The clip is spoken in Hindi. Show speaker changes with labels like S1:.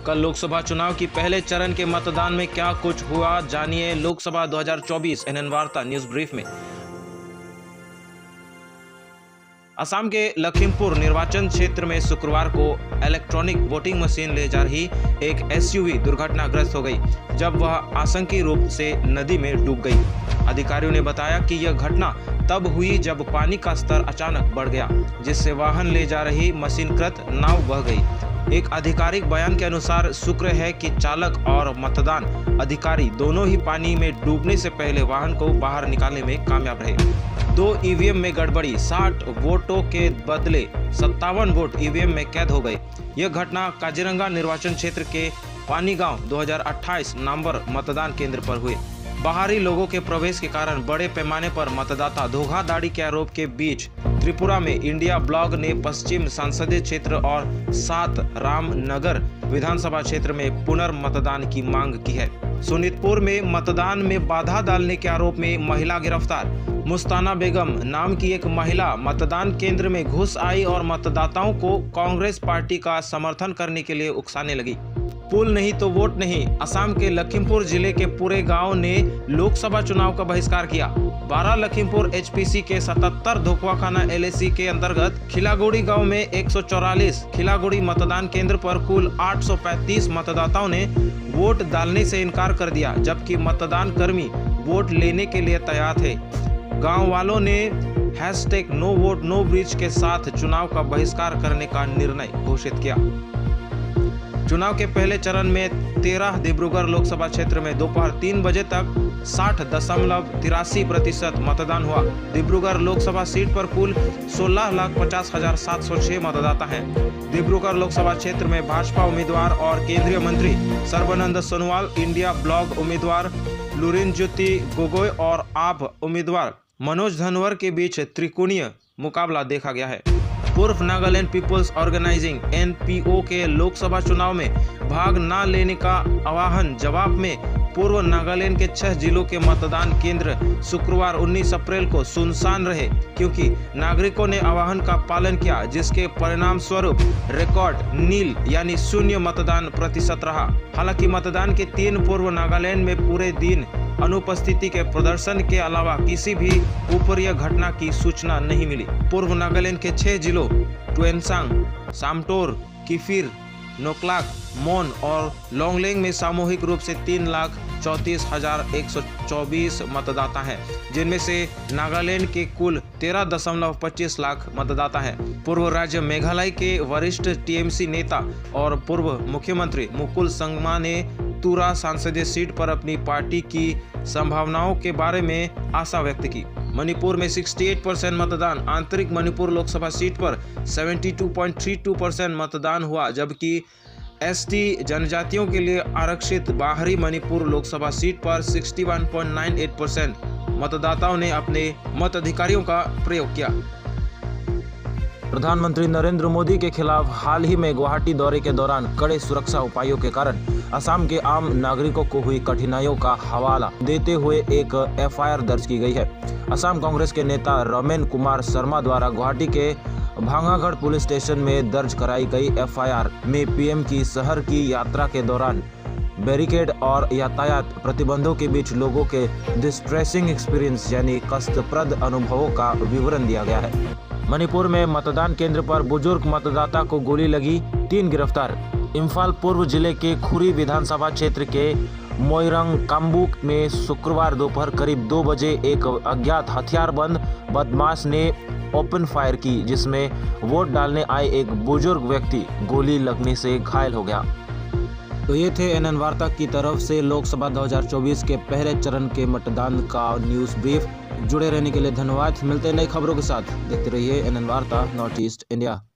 S1: कल लोकसभा चुनाव की पहले चरण के मतदान में क्या कुछ हुआ, जानिए लोकसभा 2024 एनएन वार्ता न्यूज ब्रीफ में। असम के लखीमपुर निर्वाचन क्षेत्र में शुक्रवार को इलेक्ट्रॉनिक वोटिंग मशीन ले जा रही एक एसयूवी दुर्घटनाग्रस्त हो गई जब वह आतंकी रूप से नदी में डूब गई। अधिकारियों ने बताया कि यह घटना तब हुई जब पानी का स्तर अचानक बढ़ गया, जिससे वाहन ले जा रही मशीनकृत नाव बह गई। एक आधिकारिक बयान के अनुसार शुक्र है कि चालक और मतदान अधिकारी दोनों ही पानी में डूबने से पहले वाहन को बाहर निकालने में कामयाब रहे। 2 ईवीएम में गड़बड़ी, 60 वोटों के बदले 57 वोट ईवीएम में कैद हो गए। यह घटना काजीरंगा निर्वाचन क्षेत्र के पानीगांव 2028 नंबर मतदान केंद्र पर हुई। बाहरी लोगों के प्रवेश के कारण बड़े पैमाने पर मतदाता धोखाधड़ी के आरोप के बीच त्रिपुरा में इंडिया ब्लॉक ने पश्चिम संसदीय क्षेत्र और 7 रामनगर विधानसभा क्षेत्र में पुनर्मतदान की मांग की है। सोनितपुर में मतदान में बाधा डालने के आरोप में महिला गिरफ्तार। मुस्ताना बेगम नाम की एक महिला मतदान केंद्र में घुस आई और मतदाताओं को कांग्रेस पार्टी का समर्थन करने के लिए उकसाने लगी। पुल नहीं तो वोट नहीं, असम के लखीमपुर जिले के पूरे गांव ने लोकसभा चुनाव का बहिष्कार किया। 12 लखीमपुर एचपीसी के 77 धोकवाखाना एलएसी के अंतर्गत खिलागुड़ी गांव में 144 खिलागुड़ी मतदान केंद्र पर कुल 835 मतदाताओं ने वोट डालने से इनकार कर दिया, जबकि मतदान कर्मी वोट लेने के लिए तैयार थे। गांव वालों ने #नो वोट नो ब्रिज के साथ चुनाव का बहिष्कार करने का निर्णय घोषित किया। चुनाव के पहले चरण में 13 डिब्रूगढ़ लोकसभा क्षेत्र में दोपहर 3 बजे तक 60.83% मतदान हुआ। डिब्रूगढ़ लोकसभा सीट पर कुल 16,50,706 मतदाता हैं। डिब्रूगढ़ लोकसभा क्षेत्र में भाजपा उम्मीदवार और केंद्रीय मंत्री सर्बानंद सोनोवाल, इंडिया ब्लॉक उम्मीदवार लुरिनज्योति गोगोई और आप उम्मीदवार मनोज धनवर के बीच त्रिकोणीय मुकाबला देखा गया है। पूर्व नागालैंड पीपुल्स ऑर्गेनाइजिंग (NPO) के लोकसभा चुनाव में भाग न लेने का आह्वान जवाब में पूर्व नागालैंड के 6 जिलों के मतदान केंद्र शुक्रवार 19 अप्रैल को सुनसान रहे, क्योंकि नागरिकों ने आह्वान का पालन किया, जिसके परिणाम स्वरूप रिकॉर्ड नील यानी 0 मतदान प्रतिशत रहा। हालांकि मतदान के 3 पूर्व नागालैंड में पूरे दिन अनुपस्थिति के प्रदर्शन के अलावा किसी भी ऊपरीय घटना की सूचना नहीं मिली। पूर्व नागालैंड के 6 जिलों ट्वेनसांग, सामटोर, किफिर, नोक्लाक, मोन और लोंगलेंग में सामूहिक रूप से 3,34,124 मतदाता हैं, जिनमें से नागालैंड के कुल 13.25 लाख मतदाता हैं। पूर्व राज्य मेघालय के वरिष्ठ टीएमसी नेता और पूर्व मुख्यमंत्री मुकुल संगमा ने तुरा संसदीय सीट पर अपनी पार्टी की संभावनाओं के बारे में आशा व्यक्त की। मणिपुर में 68% मतदान, आंतरिक मणिपुर लोकसभा सीट पर 72.32% मतदान हुआ, जबकि एसटी जनजातियों के लिए आरक्षित बाहरी मणिपुर लोकसभा सीट पर 61.98% मतदाताओं ने अपने मताधिकारों का प्रयोग किया। प्रधानमंत्री नरेंद्र मोदी के खिलाफ हाल ही में गुवाहाटी दौरे के दौरान कड़े सुरक्षा उपायों के कारण असम के आम नागरिकों को हुई कठिनाइयों का हवाला देते हुए एक एफआईआर दर्ज की गई है। असम कांग्रेस के नेता रमेन कुमार शर्मा द्वारा गुवाहाटी के भांगागढ़ पुलिस स्टेशन में दर्ज कराई गई एफआईआर में पीएम की शहर की यात्रा के दौरान बैरिकेड और यातायात प्रतिबंधों के बीच लोगों के डिस्ट्रेसिंग एक्सपीरियंस यानी कष्टप्रद अनुभवों का विवरण दिया गया है। मणिपुर में मतदान केंद्र पर बुजुर्ग मतदाता को गोली लगी, 3 गिरफ्तार। इम्फाल पूर्व जिले के खुरी विधानसभा क्षेत्र के मोइरंग काम्बुक में शुक्रवार दोपहर करीब 2 बजे एक अज्ञात हथियारबंद बदमाश ने ओपन फायर की, जिसमें वोट डालने आए एक बुजुर्ग व्यक्ति गोली लगने से घायल हो गया। तो ये थे एनएन वार्ता की तरफ से लोकसभा 2024 के पहले चरण के मतदान का न्यूज़ ब्रीफ। जुड़े रहने के लिए धन्यवाद। मिलते हैं नई खबरों के साथ। देखते रहिए एनएन वार्ता नॉर्थ ईस्ट इंडिया।